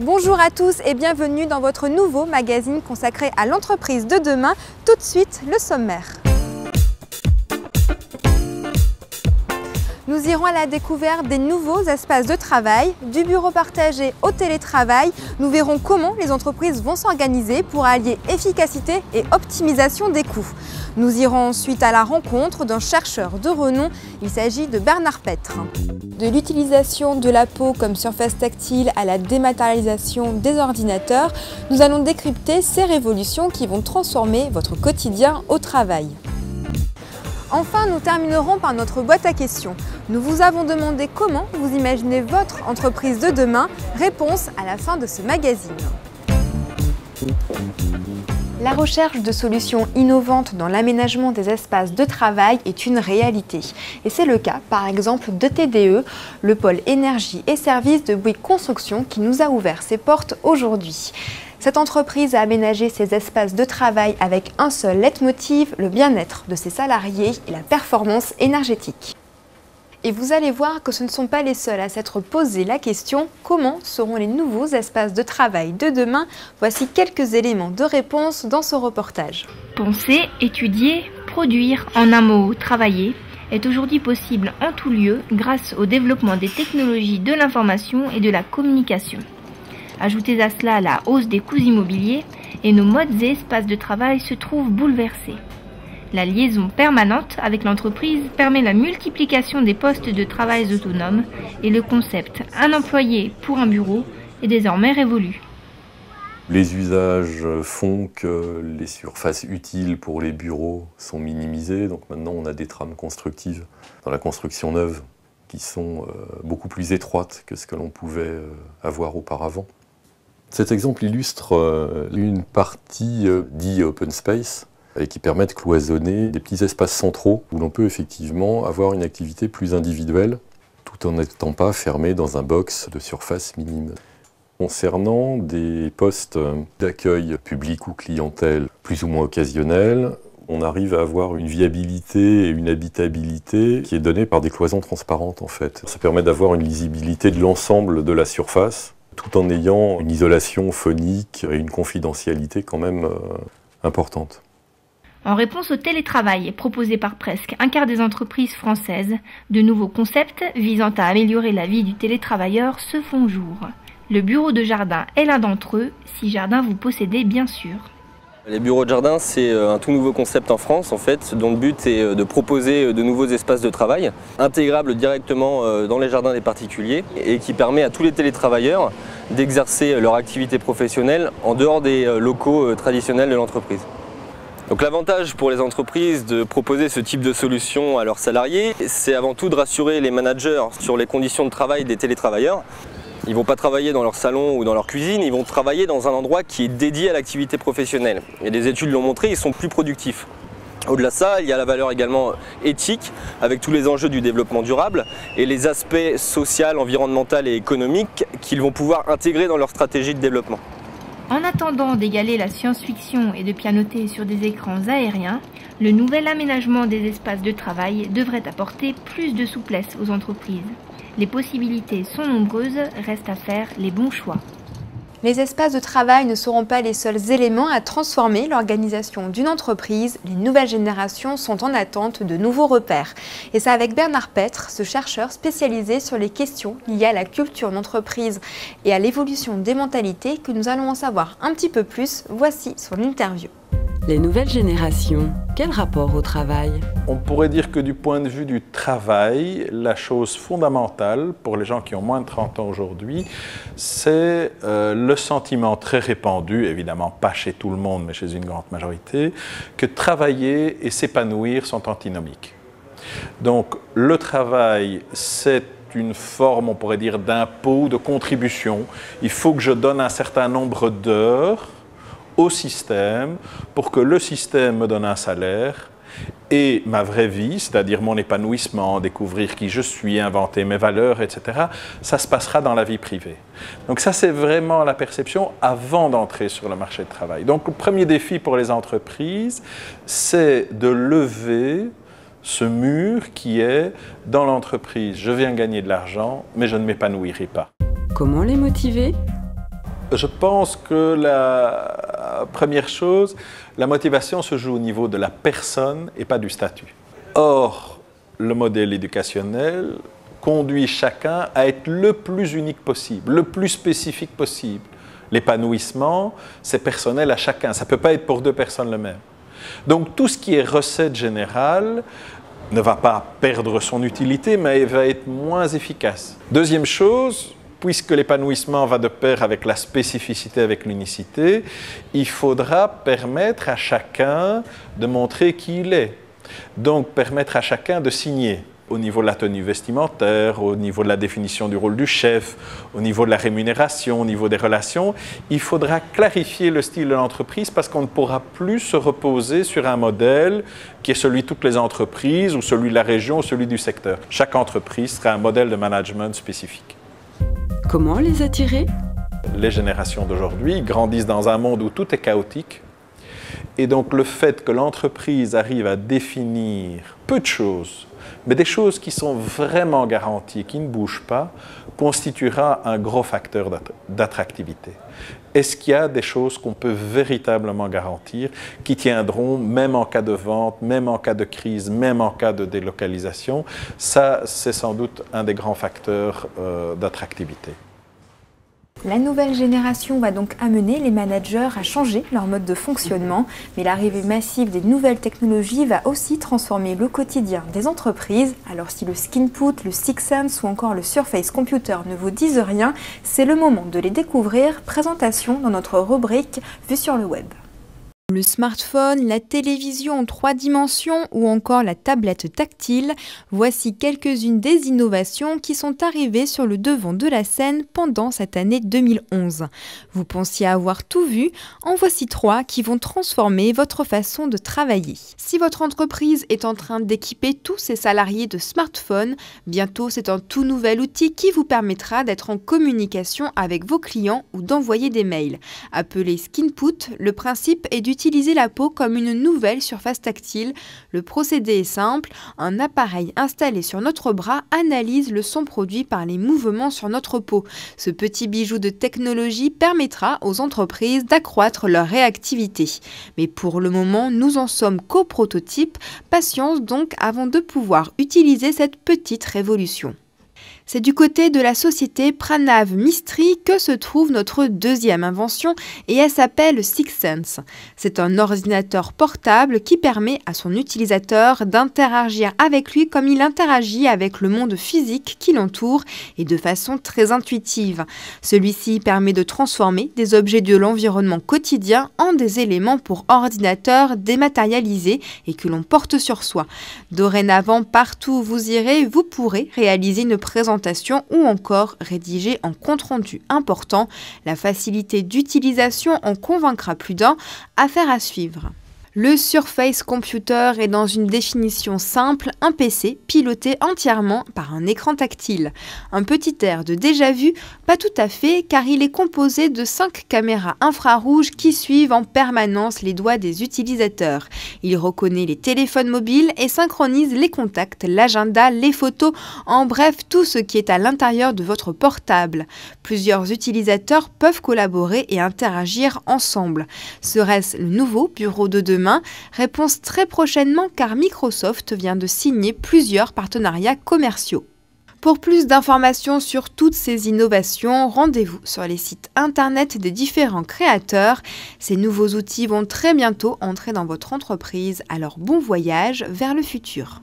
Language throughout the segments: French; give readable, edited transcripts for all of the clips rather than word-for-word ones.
Bonjour à tous et bienvenue dans votre nouveau magazine consacré à l'entreprise de demain. Tout de suite, le sommaire. Nous irons à la découverte des nouveaux espaces de travail, du bureau partagé au télétravail. Nous verrons comment les entreprises vont s'organiser pour allier efficacité et optimisation des coûts. Nous irons ensuite à la rencontre d'un chercheur de renom. Il s'agit de Bernard Petre. De l'utilisation de la peau comme surface tactile à la dématérialisation des ordinateurs, nous allons décrypter ces révolutions qui vont transformer votre quotidien au travail. Enfin, nous terminerons par notre boîte à questions. Nous vous avons demandé comment vous imaginez votre entreprise de demain. Réponse à la fin de ce magazine. La recherche de solutions innovantes dans l'aménagement des espaces de travail est une réalité. Et c'est le cas, par exemple, de TDE, le pôle énergie et services de Bouygues Construction qui nous a ouvert ses portes aujourd'hui. Cette entreprise a aménagé ses espaces de travail avec un seul leitmotiv, le bien-être de ses salariés et la performance énergétique. Et vous allez voir que ce ne sont pas les seuls à s'être posé la question « Comment seront les nouveaux espaces de travail de demain ?» Voici quelques éléments de réponse dans ce reportage. Penser, étudier, produire, en un mot, travailler, est aujourd'hui possible en tout lieu grâce au développement des technologies de l'information et de la communication. Ajoutez à cela la hausse des coûts immobiliers et nos modes et espaces de travail se trouvent bouleversés. La liaison permanente avec l'entreprise permet la multiplication des postes de travail autonomes et le concept « un employé pour un bureau » est désormais révolu. Les usages font que les surfaces utiles pour les bureaux sont minimisées, donc maintenant on a des trames constructives dans la construction neuve qui sont beaucoup plus étroites que ce que l'on pouvait avoir auparavant. Cet exemple illustre une partie dit open space et qui permet de cloisonner des petits espaces centraux où l'on peut effectivement avoir une activité plus individuelle tout en n'étant pas fermé dans un box de surface minime. Concernant des postes d'accueil public ou clientèle plus ou moins occasionnels, on arrive à avoir une viabilité et une habitabilité qui est donnée par des cloisons transparentes en fait. Ça permet d'avoir une lisibilité de l'ensemble de la surface tout en ayant une isolation phonique et une confidentialité quand même importante. En réponse au télétravail proposé par presque un quart des entreprises françaises, de nouveaux concepts visant à améliorer la vie du télétravailleur se font jour. Le bureau de jardin est l'un d'entre eux, si jardin vous possédez bien sûr. Les bureaux de jardin, c'est un tout nouveau concept en France en fait, dont le but est de proposer de nouveaux espaces de travail, intégrables directement dans les jardins des particuliers et qui permet à tous les télétravailleurs d'exercer leur activité professionnelle en dehors des locaux traditionnels de l'entreprise. Donc l'avantage pour les entreprises de proposer ce type de solution à leurs salariés, c'est avant tout de rassurer les managers sur les conditions de travail des télétravailleurs. Ils ne vont pas travailler dans leur salon ou dans leur cuisine, ils vont travailler dans un endroit qui est dédié à l'activité professionnelle. Et les études l'ont montré, ils sont plus productifs. Au-delà de ça, il y a la valeur également éthique, avec tous les enjeux du développement durable et les aspects social, environnemental et économique qu'ils vont pouvoir intégrer dans leur stratégie de développement. En attendant d'égaler la science-fiction et de pianoter sur des écrans aériens, le nouvel aménagement des espaces de travail devrait apporter plus de souplesse aux entreprises. Les possibilités sont nombreuses, reste à faire les bons choix. Les espaces de travail ne seront pas les seuls éléments à transformer l'organisation d'une entreprise. Les nouvelles générations sont en attente de nouveaux repères. Et c'est avec Bernard Petre, ce chercheur spécialisé sur les questions liées à la culture d'entreprise et à l'évolution des mentalités, que nous allons en savoir un petit peu plus. Voici son interview. Les nouvelles générations, quel rapport au travail? On pourrait dire que du point de vue du travail, la chose fondamentale pour les gens qui ont moins de 30 ans aujourd'hui, c'est le sentiment très répandu, évidemment pas chez tout le monde, mais chez une grande majorité, que travailler et s'épanouir sont antinomiques. Donc le travail, c'est une forme, on pourrait dire, d'impôt, de contribution. Il faut que je donne un certain nombre d'heures au système pour que le système me donne un salaire et ma vraie vie, c'est-à-dire mon épanouissement, découvrir qui je suis, inventer mes valeurs, etc., ça se passera dans la vie privée. Donc ça, c'est vraiment la perception avant d'entrer sur le marché du travail. Donc le premier défi pour les entreprises, c'est de lever ce mur qui est dans l'entreprise. Je viens gagner de l'argent, mais je ne m'épanouirai pas. Comment les motiver ? Je pense que la première chose, la motivation se joue au niveau de la personne et pas du statut. Or, le modèle éducationnel conduit chacun à être le plus unique possible, le plus spécifique possible. L'épanouissement, c'est personnel à chacun, ça ne peut pas être pour deux personnes le même. Donc tout ce qui est recette générale ne va pas perdre son utilité, mais va être moins efficace. Deuxième chose, puisque l'épanouissement va de pair avec la spécificité, avec l'unicité, il faudra permettre à chacun de montrer qui il est. Donc permettre à chacun de signer au niveau de la tenue vestimentaire, au niveau de la définition du rôle du chef, au niveau de la rémunération, au niveau des relations. Il faudra clarifier le style de l'entreprise parce qu'on ne pourra plus se reposer sur un modèle qui est celui de toutes les entreprises ou celui de la région ou celui du secteur. Chaque entreprise sera un modèle de management spécifique. Comment les attirer? Les générations d'aujourd'hui grandissent dans un monde où tout est chaotique. Et donc le fait que l'entreprise arrive à définir peu de choses, mais des choses qui sont vraiment garanties, qui ne bougent pas, constituera un gros facteur d'attractivité. Est-ce qu'il y a des choses qu'on peut véritablement garantir, qui tiendront même en cas de vente, même en cas de crise, même en cas de délocalisation? Ça, c'est sans doute un des grands facteurs d'attractivité. La nouvelle génération va donc amener les managers à changer leur mode de fonctionnement, mais l'arrivée massive des nouvelles technologies va aussi transformer le quotidien des entreprises. Alors si le Skinput, le Sixsense ou encore le Surface Computer ne vous disent rien, c'est le moment de les découvrir. Présentation dans notre rubrique Vue sur le web. Le smartphone, la télévision en 3 dimensions ou encore la tablette tactile, voici quelques-unes des innovations qui sont arrivées sur le devant de la scène pendant cette année 2011. Vous pensiez avoir tout vu, en voici 3 qui vont transformer votre façon de travailler. Si votre entreprise est en train d'équiper tous ses salariés de smartphones, bientôt c'est un tout nouvel outil qui vous permettra d'être en communication avec vos clients ou d'envoyer des mails. Appelé Skinput, le principe est d'utiliser la peau comme une nouvelle surface tactile. Le procédé est simple, un appareil installé sur notre bras analyse le son produit par les mouvements sur notre peau. Ce petit bijou de technologie permettra aux entreprises d'accroître leur réactivité. Mais pour le moment, nous en sommes qu'au prototype. Patience donc avant de pouvoir utiliser cette petite révolution. C'est du côté de la société Pranav Mistry que se trouve notre deuxième invention et elle s'appelle Sixsense. C'est un ordinateur portable qui permet à son utilisateur d'interagir avec lui comme il interagit avec le monde physique qui l'entoure et de façon très intuitive. Celui-ci permet de transformer des objets de l'environnement quotidien en des éléments pour ordinateur dématérialisés et que l'on porte sur soi. Dorénavant, partout où vous irez, vous pourrez réaliser une présentation ou encore rédiger un compte-rendu important. La facilité d'utilisation en convaincra plus d'un. Affaire à suivre. Le Surface Computer est dans une définition simple, un PC piloté entièrement par un écran tactile. Un petit air de déjà-vu, pas tout à fait, car il est composé de 5 caméras infrarouges qui suivent en permanence les doigts des utilisateurs. Il reconnaît les téléphones mobiles et synchronise les contacts, l'agenda, les photos, en bref tout ce qui est à l'intérieur de votre portable. Plusieurs utilisateurs peuvent collaborer et interagir ensemble. Serait-ce le nouveau bureau de demain ? Réponse très prochainement car Microsoft vient de signer plusieurs partenariats commerciaux. Pour plus d'informations sur toutes ces innovations, rendez-vous sur les sites internet des différents créateurs. Ces nouveaux outils vont très bientôt entrer dans votre entreprise, alors bon voyage vers le futur.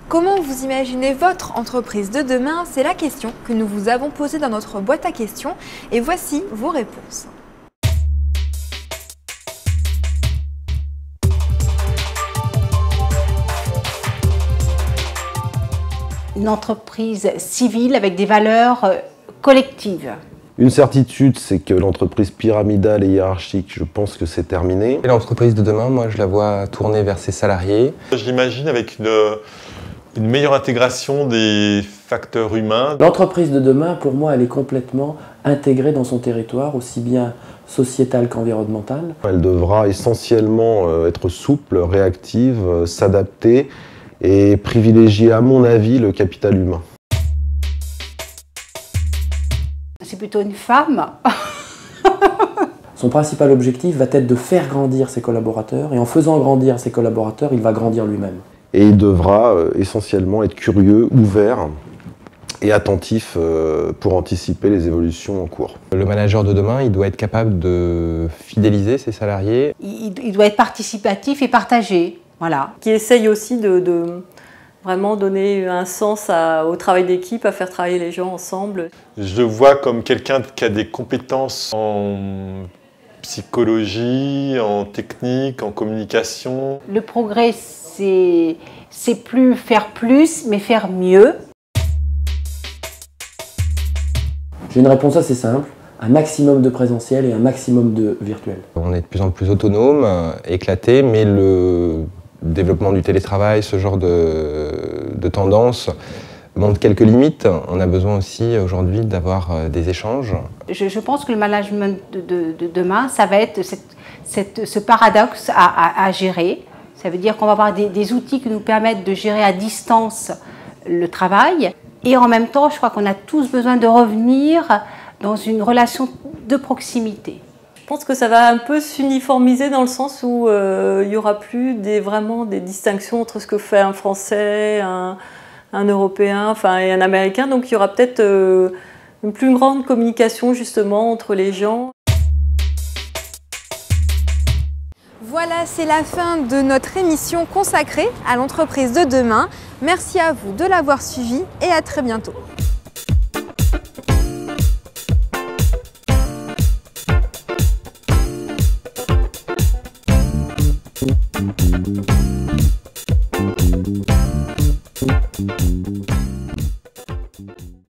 Comment vous imaginez votre entreprise de demain? C'est la question que nous vous avons posée dans notre boîte à questions et voici vos réponses. Une entreprise civile avec des valeurs collectives. Une certitude, c'est que l'entreprise pyramidale et hiérarchique, je pense que c'est terminé. Et l'entreprise de demain, moi je la vois tourner vers ses salariés. Je l'imagine avec une meilleure intégration des facteurs humains. L'entreprise de demain, pour moi, elle est complètement intégrée dans son territoire, aussi bien sociétal qu'environnemental. Elle devra essentiellement être souple, réactive, s'adapter et privilégier, à mon avis, le capital humain. C'est plutôt une femme Son principal objectif va être de faire grandir ses collaborateurs, et en faisant grandir ses collaborateurs, il va grandir lui-même. Et il devra essentiellement être curieux, ouvert et attentif pour anticiper les évolutions en cours. Le manager de demain, il doit être capable de fidéliser ses salariés. Il doit être participatif et partagé, voilà. Qui essaye aussi de vraiment donner un sens au travail d'équipe, à faire travailler les gens ensemble. Je le vois comme quelqu'un qui a des compétences en psychologie, en technique, en communication. Le progrès, c'est plus faire plus, mais faire mieux. J'ai une réponse assez simple, un maximum de présentiel et un maximum de virtuel. On est de plus en plus autonome, éclaté, mais le développement du télétravail, ce genre de tendance, montre quelques limites. On a besoin aussi aujourd'hui d'avoir des échanges. Je pense que le management de demain, ça va être ce paradoxe à gérer. Ça veut dire qu'on va avoir des outils qui nous permettent de gérer à distance le travail. Et en même temps, je crois qu'on a tous besoin de revenir dans une relation de proximité. Je pense que ça va un peu s'uniformiser dans le sens où il n'y aura plus vraiment des distinctions entre ce que fait un Français, un Européen, enfin, et un Américain. Donc il y aura peut-être une plus grande communication justement entre les gens. Voilà, c'est la fin de notre émission consacrée à l'entreprise de demain. Merci à vous de l'avoir suivi et à très bientôt. Thank you.